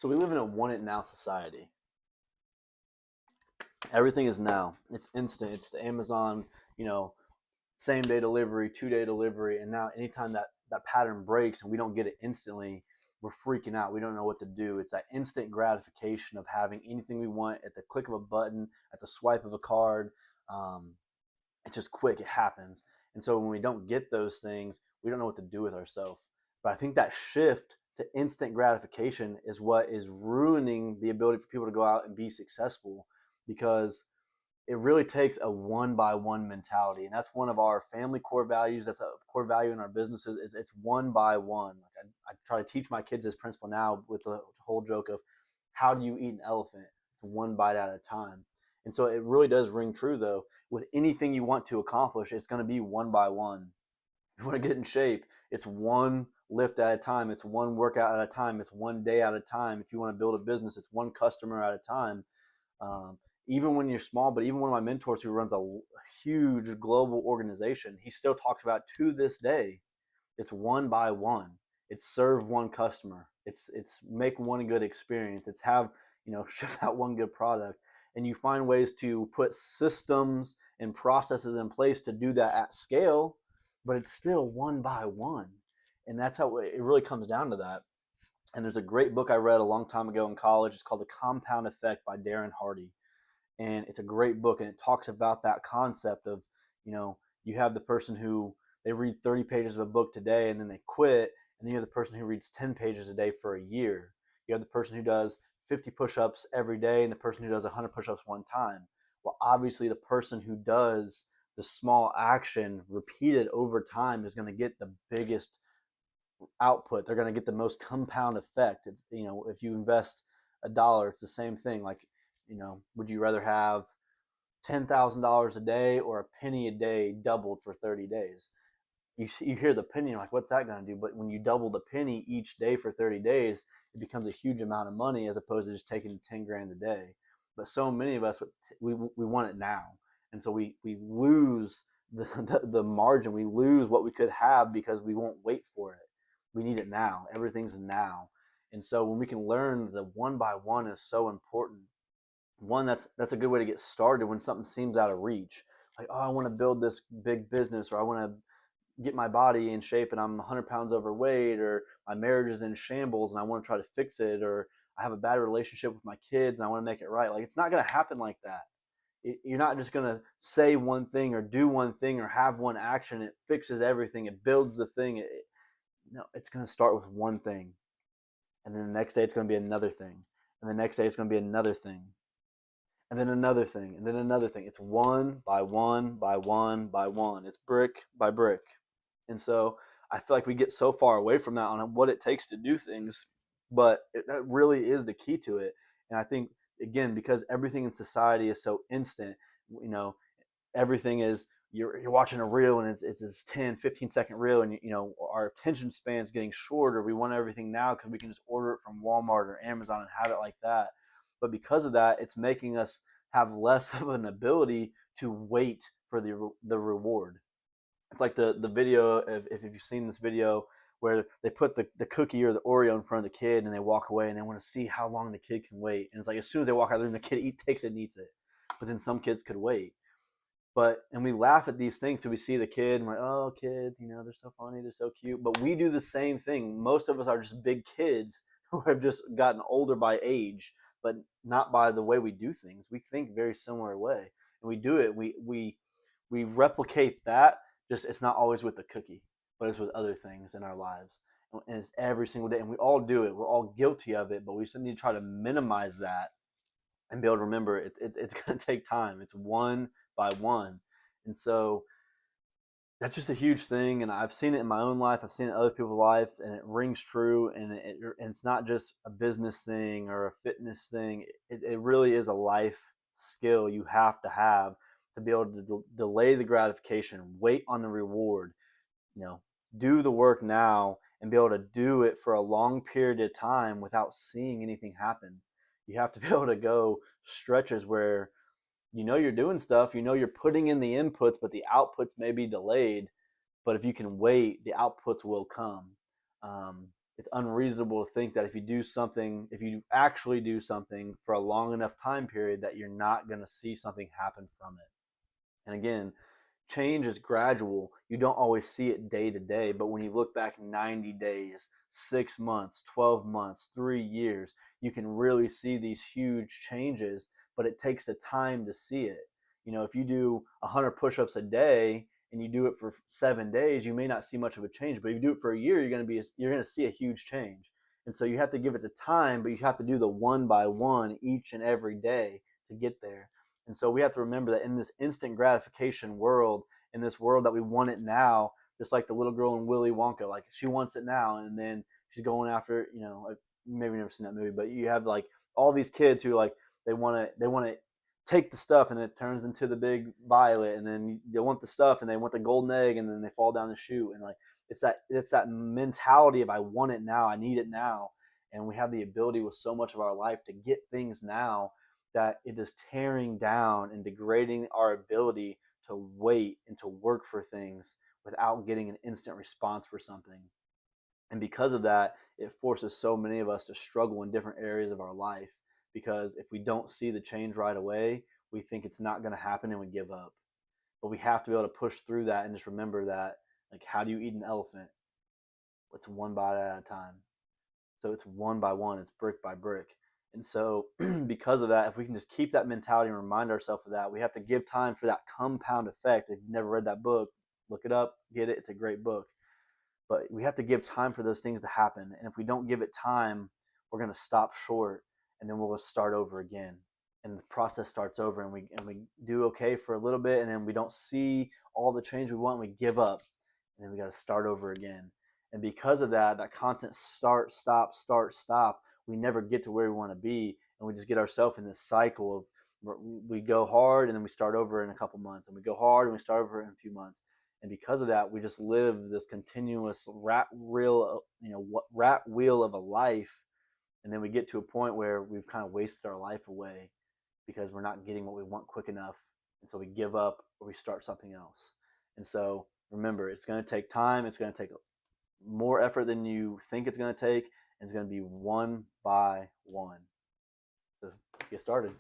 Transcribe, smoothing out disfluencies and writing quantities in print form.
So we live in a want it now society. Everything is now. It's instant. It's the Amazon, you know, same day delivery, 2 day delivery, and now anytime that pattern breaks and we don't get it instantly, we're freaking out. We don't know what to do. It's that instant gratification of having anything we want at the click of a button, at the swipe of a card. Um, it's just quick. It happens, and so when we don't get those things, we don't know what to do with ourselves. But I think that shift to instant gratification is what is ruining the ability for people to go out and be successful because it really takes a one by one mentality, and that's one of our family core values. That's a core value in our businesses. It's one by one. Like I try to teach my kids this principle now with the whole joke of how do you eat an elephant? It's one bite at a time. And so it really does ring true though. With anything you want to accomplish, it's going to be one by one. If you want to get in shape, it's one lift at a time. It's one workout at a time. It's one day at a time. If you want to build a business, it's one customer at a time. um, Even when you're small. But even one of my mentors who runs a huge global organization, he still talks about to this day, it's one by one. It's serve one customer. It's make one good experience. It's have ship out one good product. And you find ways to put systems and processes in place to do that at scale, but it's still one by one. And that's how it really comes down to that. And there's a great book I read a long time ago in college. It's called The Compound Effect by Darren Hardy, and it's a great book, and it talks about that concept of you have the person who they read 30 pages of a book today and then they quit, and then you have the person who reads 10 pages a day for a year. You have the person who does 50 push-ups every day and the person who does 100 push-ups one time. Well, obviously the person who does the small action repeated over time is going to get the biggest output. They're going to get the most compound effect. It's if you invest $1, it's the same thing. Like, would you rather have $10,000 a day or a penny a day doubled for 30 days? You hear the penny, like, what's that going to do? But when you double the penny each day for 30 days, it becomes a huge amount of money as opposed to just taking 10 grand a day. But so many of us, we want it now. And so we lose the margin. We lose what we could have because we won't wait for it. We need it now. Everything's now. And so when we can learn the one by one is so important. One, that's a good way to get started when something seems out of reach. Like, oh, I want to build this big business, or I want to get my body in shape and I'm 100 pounds overweight, or my marriage is in shambles and I want to try to fix it, or I have a bad relationship with my kids and I want to make it right. Like, it's not going to happen like that. You're not just going to say one thing or do one thing or have one action. It fixes everything. It builds the thing. No, it's going to start with one thing. And then the next day it's going to be another thing. And the next day it's going to be another thing. And then another thing. And then another thing. It's one by one by one by one. It's brick by brick. And so I feel like we get so far away from that on what it takes to do things. But that really is the key to it. And I think, again, because everything in society is so instant, everything is you're watching a reel and it's this 10-15 second reel, and our attention span is getting shorter. We want everything now because we can just order it from Walmart or Amazon and have it like that. But because of that, it's making us have less of an ability to wait for the reward. It's like the video, if you've seen this video where they put the cookie or the Oreo in front of the kid and they walk away and they want to see how long the kid can wait. And it's like as soon as they walk out of the room, the kid takes it and eats it. But then some kids could wait. And we laugh at these things. So we see the kid and we're like, oh, kids, they're so funny, they're so cute. But we do the same thing. Most of us are just big kids who have just gotten older by age, but not by the way we do things. We think very similar way, and we do it. We replicate that. Just it's not always with the cookie, but it's with other things in our lives, and it's every single day. And we all do it. We're all guilty of it, but we just need to try to minimize that and be able to remember it's going to take time. It's one by one. And so that's just a huge thing. And I've seen it in my own life. I've seen it in other people's life, and it rings true. And it's not just a business thing or a fitness thing. It really is a life skill you have to be able to delay the gratification, wait on the reward, do the work now and be able to do it for a long period of time without seeing anything happen. You have to be able to go stretches where you're doing stuff, you're putting in the inputs, but the outputs may be delayed. But if you can wait, the outputs will come. it's unreasonable to think that if you do something, if you actually do something for a long enough time period, that you're not going to see something happen from it. And again, change is gradual. You don't always see it day to day, but when you look back 90 days, 6 months, 12 months, 3 years, you can really see these huge changes, but it takes the time to see it. If you do 100 push-ups a day and you do it for 7 days, you may not see much of a change, but if you do it for a year, you're going to see a huge change. And so you have to give it the time, but you have to do the one by one each and every day to get there. And so we have to remember that in this instant gratification world, in this world that we want it now, just like the little girl in Willy Wonka, like she wants it now, and then she's going after, like, maybe you've never seen that movie, but you have like all these kids who like they want to take the stuff and it turns into the big violet, and then they want the stuff and they want the golden egg, and then they fall down the chute, and like it's that mentality of I want it now, I need it now, and we have the ability with so much of our life to get things now that it is tearing down and degrading our ability to wait and to work for things without getting an instant response for something. And because of that, it forces so many of us to struggle in different areas of our life, because if we don't see the change right away, we think it's not going to happen and we give up. But we have to be able to push through that and just remember that, like, how do you eat an elephant? It's one bite at a time. So it's one by one, it's brick by brick. And so, because of that, if we can just keep that mentality and remind ourselves of that, we have to give time for that compound effect. If you've never read that book, look it up, get it. It's a great book. But we have to give time for those things to happen. And if we don't give it time, we're going to stop short, and then we'll start over again. And the process starts over, and we do okay for a little bit, and then we don't see all the change we want, and we give up, and then we got to start over again. And because of that, that constant start, stop, we never get to where we want to be, and we just get ourselves in this cycle of we go hard and then we start over in a couple months, and we go hard and we start over in a few months. And because of that, we just live this continuous rat wheel of a life, and then we get to a point where we've kind of wasted our life away because we're not getting what we want quick enough, and so we give up or we start something else. And so remember, it's going to take time. It's going to take more effort than you think it's going to take, and it's going to be one by one. So get started.